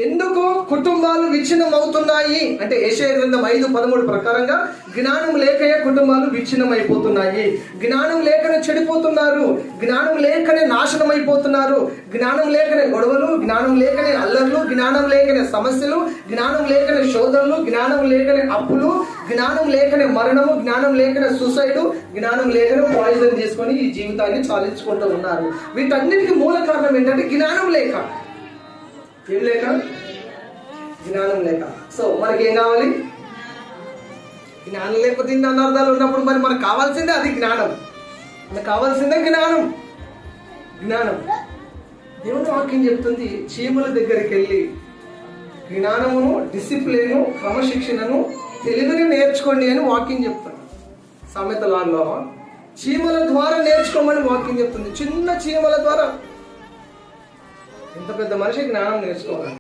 ఎందుకు కుటుంబాలు విచ్ఛిన్నం అవుతున్నాయి అంటే యెషయా గ్రంథం 5:13 ప్రకారంగా జ్ఞానం లేకయే కుటుంబాలు విచ్ఛిన్నం అయిపోతున్నాయి. జ్ఞానం లేకనే చెడిపోతున్నారు, జ్ఞానం లేకనే నాశనం అయిపోతున్నారు, జ్ఞానం లేకనే గొడవలు, జ్ఞానం లేకనే అల్లర్లు, జ్ఞానం లేకనే సమస్యలు, జ్ఞానం లేకనే శోధనలు, జ్ఞానం లేకనే అప్పులు, జ్ఞానం లేకనే మరణము, జ్ఞానం లేకనే సూసైడ్, జ్ఞానం లేకనే పాయిజన్ చేసుకొని ఈ జీవితాన్ని చాలించుకుంటూ ఉన్నారు. వీటన్నిటికీ మూల కారణం ఏంటంటే జ్ఞానం లేక. ఏం లేక? జ్ఞానం లేక. సో మనకి ఏం కావాలి? జ్ఞానం లేకపోతే ఇన్ని అనర్థాలు ఉన్నప్పుడు మరి మనకు కావాల్సిందే అది జ్ఞానం. మనకు కావాల్సిందే జ్ఞానం. జ్ఞానం దేవుని వాక్యం చెప్తుంది, చీమల దగ్గరికి వెళ్ళి జ్ఞానమును, డిసిప్లిన్, క్రమశిక్షణను, తెలివిని నేర్చుకోండి అని వాక్యం చెప్తాను. సామెతలలో చీమల ద్వారా నేర్చుకోమని వాక్యం చెప్తుంది. చిన్న చీమల ద్వారా ఎంత పెద్ద మనిషి జ్ఞానం నేర్చుకోవాలి.